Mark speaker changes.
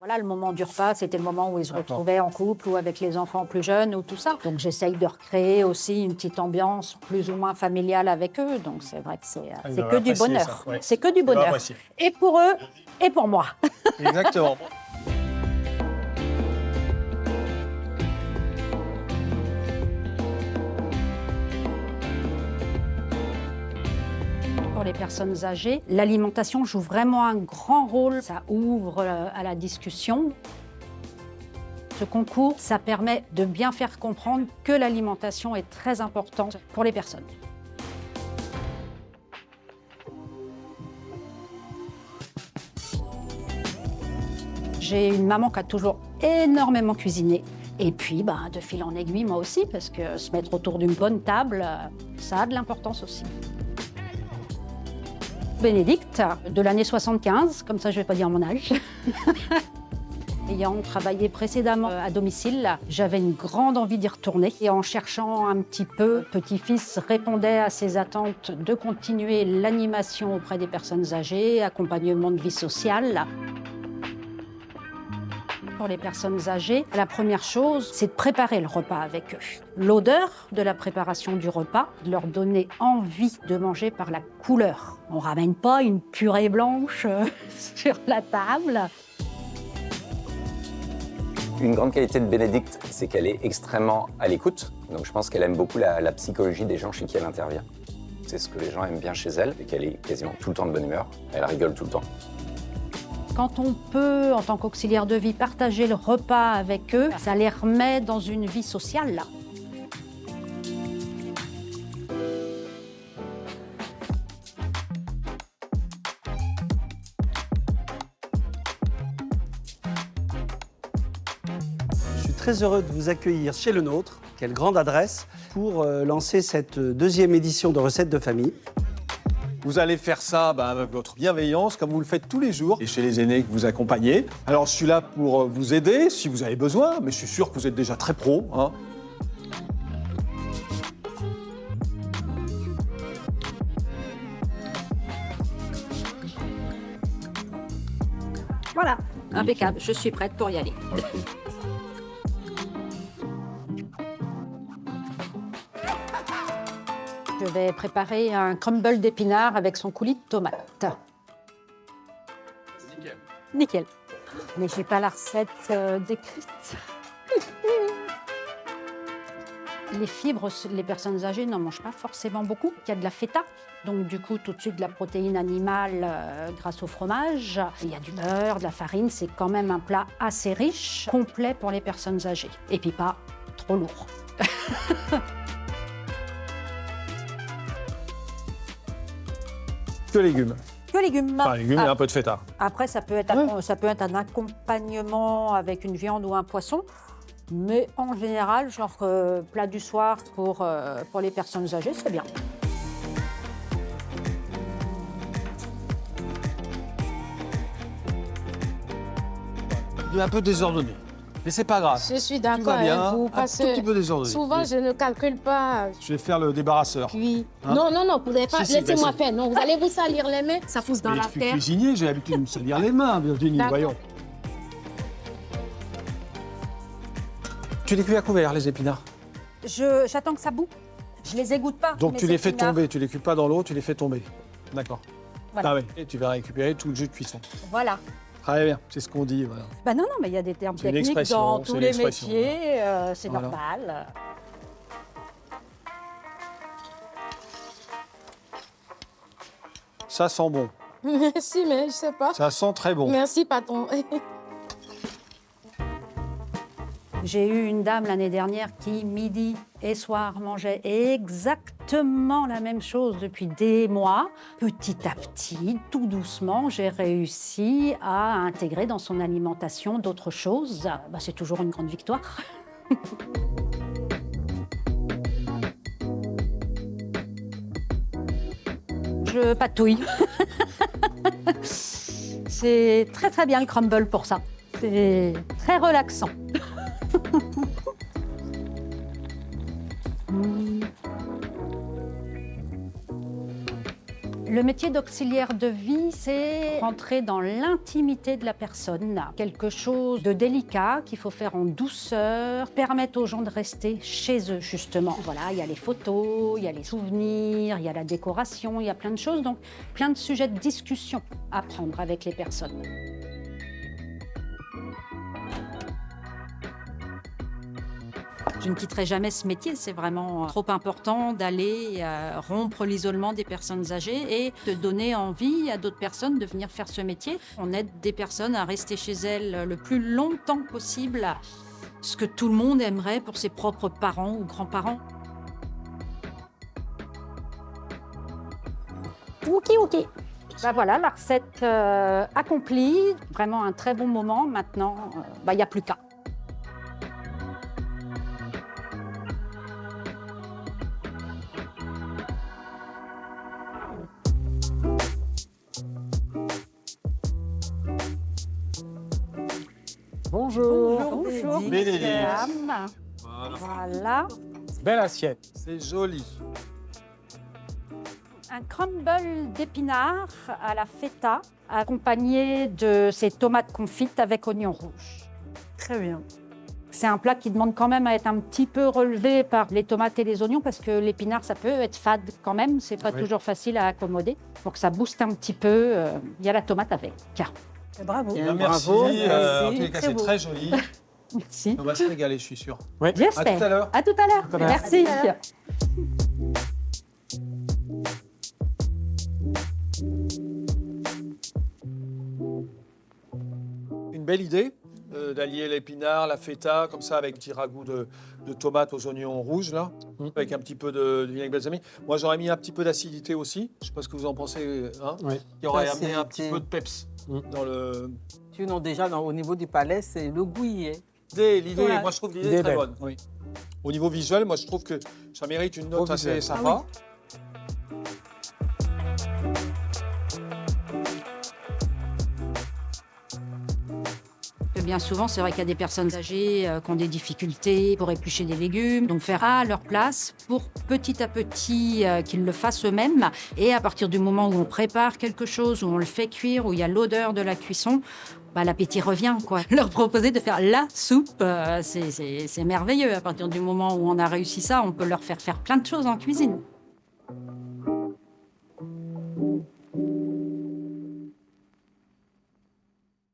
Speaker 1: Voilà, le moment du repas, c'était le moment où ils se retrouvaient en couple ou avec les enfants plus jeunes ou tout ça. Donc j'essaye de recréer aussi une petite ambiance plus ou moins familiale avec eux. Donc c'est vrai que c'est que du bonheur.
Speaker 2: Ouais.
Speaker 1: C'est que du bonheur. Et pour eux et pour moi.
Speaker 2: Exactement.
Speaker 1: Pour les personnes âgées, l'alimentation joue vraiment un grand rôle. Ça ouvre à la discussion. Ce concours, ça permet de bien faire comprendre que l'alimentation est très importante pour les personnes. J'ai une maman qui a toujours énormément cuisiné. Et puis, de fil en aiguille, moi aussi, parce que se mettre autour d'une bonne table, ça a de l'importance aussi. Bénédicte, de l'année 75, comme ça je ne vais pas dire mon âge. Ayant travaillé précédemment à domicile, j'avais une grande envie d'y retourner. Et en cherchant un petit peu, petit-fils répondait à ses attentes de continuer l'animation auprès des personnes âgées, accompagnement de vie sociale. Pour les personnes âgées, la première chose, c'est de préparer le repas avec eux. L'odeur de la préparation du repas, de leur donner envie de manger par la couleur. On ne ramène pas une purée blanche sur la table.
Speaker 3: Une grande qualité de Bénédicte, c'est qu'elle est extrêmement à l'écoute. Donc je pense qu'elle aime beaucoup la psychologie des gens chez qui elle intervient. C'est ce que les gens aiment bien chez elle, c'est qu'elle est quasiment tout le temps de bonne humeur. Elle rigole tout le temps.
Speaker 1: Quand on peut, en tant qu'auxiliaire de vie, partager le repas avec eux, ça les remet dans une vie sociale, là.
Speaker 4: Je suis très heureux de vous accueillir chez Le Nôtre. Quelle grande adresse pour lancer cette deuxième édition de Recettes de famille.
Speaker 2: Vous allez faire ça avec votre bienveillance, comme vous le faites tous les jours, et chez les aînés que vous accompagnez. Alors, je suis là pour vous aider, si vous avez besoin, mais je suis sûr que vous êtes déjà très pro.
Speaker 1: Voilà, impeccable, je suis prête pour y aller. Je vais préparer un crumble d'épinards avec son coulis de tomate.
Speaker 2: Nickel.
Speaker 1: Nickel. Mais je n'ai pas la recette décrite. Les fibres, les personnes âgées n'en mangent pas forcément beaucoup. Il y a de la feta, donc du coup tout de suite de la protéine animale grâce au fromage. Il y a du beurre, de la farine, c'est quand même un plat assez riche, complet pour les personnes âgées. Et puis pas trop lourd.
Speaker 2: Que légumes.
Speaker 1: Que légumes.
Speaker 2: Enfin, légumes et un peu de feta.
Speaker 1: Après, ça peut être un accompagnement avec une viande ou un poisson. Mais en général, genre plat du soir pour les personnes âgées, c'est bien.
Speaker 2: Un peu désordonné. Mais c'est pas grave.
Speaker 5: Je suis
Speaker 2: Tout va
Speaker 5: d'accord
Speaker 2: bien.
Speaker 5: avec vous,
Speaker 2: Un
Speaker 5: parce
Speaker 2: tout petit peu
Speaker 5: que
Speaker 2: désordonné.
Speaker 5: souvent, je ne calcule pas.
Speaker 2: Je vais faire le débarrasseur.
Speaker 5: Oui.
Speaker 2: Hein?
Speaker 5: Non, vous n'avez pas.
Speaker 2: Si,
Speaker 5: Laissez-moi
Speaker 2: ben,
Speaker 5: faire. Non, vous allez vous salir les mains, ça pousse dans
Speaker 2: Mais
Speaker 5: la
Speaker 2: je suis
Speaker 5: terre.
Speaker 2: cuisinier, j'ai l'habitude de me salir les mains, Virginie,
Speaker 5: D'accord.
Speaker 2: voyons. Tu les cuis à couvert, les épinards.
Speaker 1: J'attends que ça bout. Je les égoutte pas.
Speaker 2: Donc
Speaker 1: mes
Speaker 2: tu les fais
Speaker 1: épinards.
Speaker 2: tomber, tu les cuis pas dans l'eau, tu les fais tomber. D'accord.
Speaker 1: Voilà.
Speaker 2: Ah oui. Et tu vas récupérer tout le jus de cuisson.
Speaker 1: Voilà.
Speaker 2: Très bien, c'est ce qu'on dit. Voilà.
Speaker 1: Non, mais il y a des termes
Speaker 2: C'est une
Speaker 1: techniques
Speaker 2: expression,
Speaker 1: dans
Speaker 2: c'est
Speaker 1: tous
Speaker 2: une
Speaker 1: les
Speaker 2: expression.
Speaker 1: métiers, c'est
Speaker 2: Voilà.
Speaker 1: normal.
Speaker 2: Ça sent bon.
Speaker 5: Merci, mais je sais pas.
Speaker 2: Ça sent très bon.
Speaker 5: Merci, patron.
Speaker 1: J'ai eu une dame l'année dernière qui, midi et soir, mangeait exactement la même chose depuis des mois. Petit à petit, tout doucement, j'ai réussi à intégrer dans son alimentation d'autres choses. C'est toujours une grande victoire. Je patouille. C'est très très bien le crumble pour ça. C'est très relaxant. Le métier d'auxiliaire de vie, c'est rentrer dans l'intimité de la personne. Quelque chose de délicat qu'il faut faire en douceur, permettre aux gens de rester chez eux, justement. Voilà, il y a les photos, il y a les souvenirs, il y a la décoration, il y a plein de choses. Donc, plein de sujets de discussion à prendre avec les personnes. Je ne quitterai jamais ce métier, c'est vraiment trop important d'aller rompre l'isolement des personnes âgées et de donner envie à d'autres personnes de venir faire ce métier. On aide des personnes à rester chez elles le plus longtemps possible, ce que tout le monde aimerait pour ses propres parents ou grands-parents.
Speaker 5: Ok.
Speaker 1: Ben voilà, la recette accomplie, vraiment un très bon moment. Maintenant, il n'y a plus qu'à.
Speaker 6: Bonjour.
Speaker 1: Bonjour,
Speaker 2: Bénédicte.
Speaker 1: mesdames. Voilà.
Speaker 6: Belle assiette.
Speaker 2: C'est joli.
Speaker 1: Un crumble d'épinards à la feta, accompagné de ces tomates confites avec oignons rouges.
Speaker 7: Très bien.
Speaker 1: C'est un plat qui demande quand même à être un petit peu relevé par les tomates et les oignons parce que l'épinard, ça peut être fade quand même. C'est pas toujours facile à accommoder. Pour que ça booste un petit peu, il y a la tomate avec.
Speaker 7: Bravo.
Speaker 2: Bien, merci.
Speaker 7: Bravo.
Speaker 2: En tous les cas,
Speaker 7: Très
Speaker 2: c'est
Speaker 7: beau.
Speaker 2: très joli.
Speaker 1: Merci.
Speaker 2: On va se régaler, je suis sûr.
Speaker 1: J'espère.
Speaker 2: À tout à l'heure.
Speaker 1: À tout à l'heure.
Speaker 6: à l'heure.
Speaker 1: Merci.
Speaker 2: Une belle idée d'allier l'épinard, la feta, comme ça, avec un petit ragoût de tomates aux oignons rouges, là, avec un petit peu de vinaigre balsamique. Moi, j'aurais mis un petit peu d'acidité aussi. Je ne sais pas ce que vous en pensez, hein,
Speaker 6: Oui.
Speaker 2: qui aurait amené
Speaker 7: D'acidité.
Speaker 2: un petit peu de peps dans le...
Speaker 7: Sinon, déjà, au niveau du palais, c'est le goût y est.
Speaker 2: L'idée,
Speaker 7: Voilà.
Speaker 2: moi, je trouve l'idée
Speaker 6: L'idée est
Speaker 2: très
Speaker 6: belle.
Speaker 2: bonne. Oui. Au niveau visuel, moi, je trouve que ça mérite une note
Speaker 6: Au
Speaker 2: assez
Speaker 6: visuel.
Speaker 2: sympa.
Speaker 1: Bien souvent, c'est vrai qu'il y a des personnes âgées qui ont des difficultés pour éplucher des légumes. Donc faire à leur place pour petit à petit qu'ils le fassent eux-mêmes. Et à partir du moment où on prépare quelque chose, où on le fait cuire, où il y a l'odeur de la cuisson, l'appétit revient, quoi. Leur proposer de faire la soupe, c'est merveilleux. À partir du moment où on a réussi ça, on peut leur faire plein de choses en cuisine.